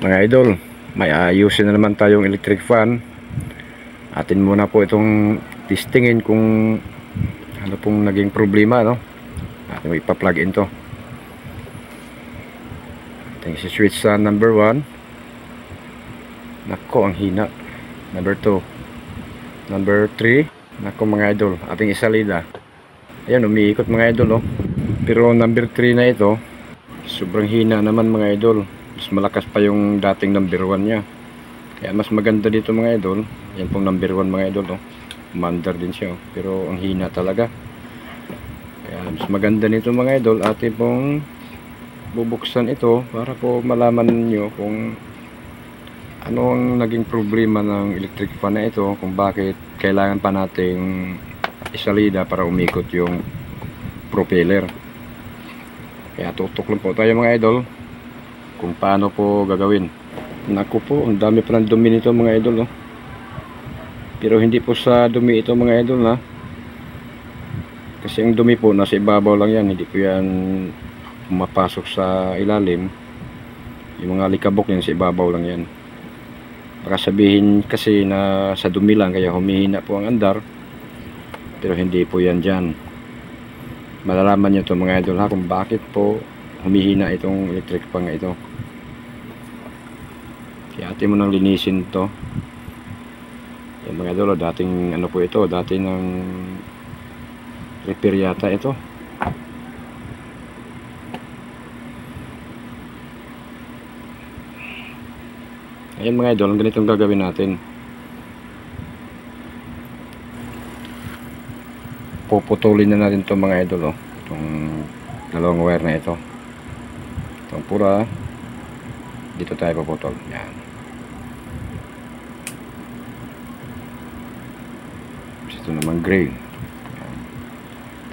Mga idol, may ayusin na naman tayong electric fan. Atin muna po itong testingin kung ano pong naging problema, no? Atin mo ipa-plug in to. Ating si-switch sa number 1. Nako, ang hina. Number 2. Number 3. Nako mga idol, ating isalida. Ayan, umiikot mga idol, oh. Pero number 3 na ito, sobrang hina naman mga idol. Mas malakas pa yung dating number 1 nya. Kaya mas maganda dito mga idol. Yan pong number 1 mga idol, oh. Commander din siya, oh. Pero ang hina talaga. Kaya mas maganda nito mga idol. Atin pong bubuksan ito para po malaman niyo kung ano ang naging problema ng electric fan na ito, kung bakit kailangan pa nating isalida para umikot yung propeller. Kaya tutok lang po tayo mga idol kung paano po gagawin. Naku po, ang dami pa ng dumi nito mga idol, oh. Pero hindi po sa dumi ito mga idol, ha. Kasi ang dumi po nasa ibabaw lang yan, hindi po yan mapasok sa ilalim. Yung mga likabok yan sa ibabaw lang yan. Baka sabihin kasi na sa dumi lang kaya humihina po ang andar, pero hindi po yan dyan. Malalaman nyo ito mga idol, ha, kung bakit po humihina itong electric fan nga ito. Kaya atin mo nang linisin to. Yan mga idol, dating ano po ito, dating ng repair yata ito. Ayan mga idol, ganitong gagawin natin. Puputulin na natin itong mga idol, oh. Itong dalawang wire na ito. Itong pura, dito tayo puputol. Yan. Ito naman gray. Yan.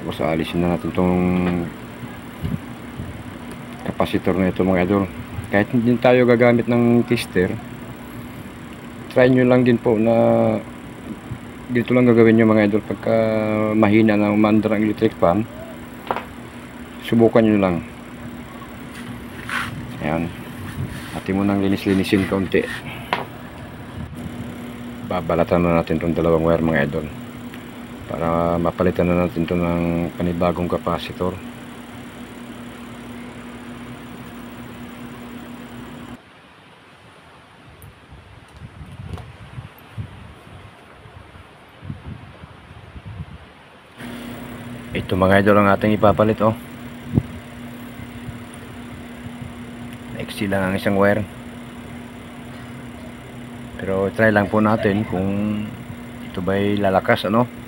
Tapos aalisin na natin itong capacitor na ito mga idol. Kahit hindi tayo gagamit ng tester, try nyo lang din po na dito lang gagawin nyo mga idol. Pagka mahina na umandar ang electric fan, subukan nyo lang. Ayan, atin mo nang linis-linisin kaunti. Babalatan na natin itong dalawang wire mga idol para mapalitan na natin ito ng panibagong capacitor. Ito mga idol ang ating ipapalit, oh. Exi lang ang isang wire. Pero try lang po natin kung ito ba'y lalakas, ano.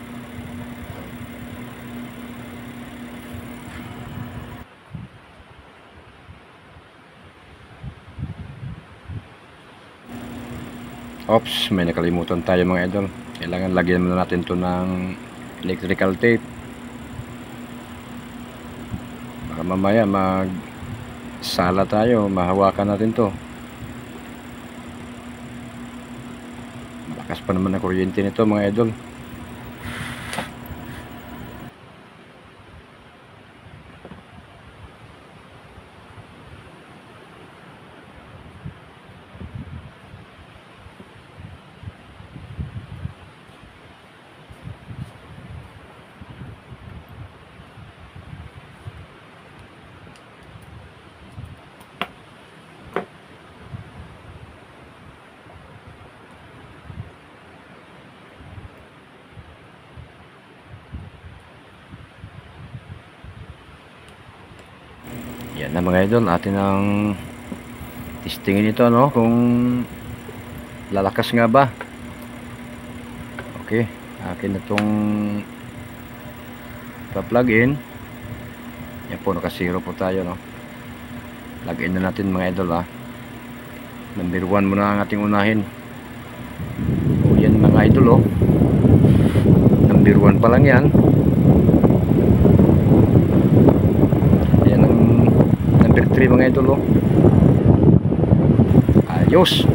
Oops, may nakalimutan tayo mga idol. Kailangan lagyan muna natin ito ng electrical tape. Baka mamaya sala tayo, mahawakan natin to. Lakas pa naman ang kuryente nito mga idol. Yan na mga idol, atin ang testingin ito, no, kung lalakas nga ba. Okay, akin na itong pa-plug in. Yan po, naka 0 po tayo, no. Plug in na natin mga idol, ha. Number 1 muna ang ating unahin. O yan mga idol, oh. Number 1 pa lang yan. Number 3 mga idol, oh. Ayos.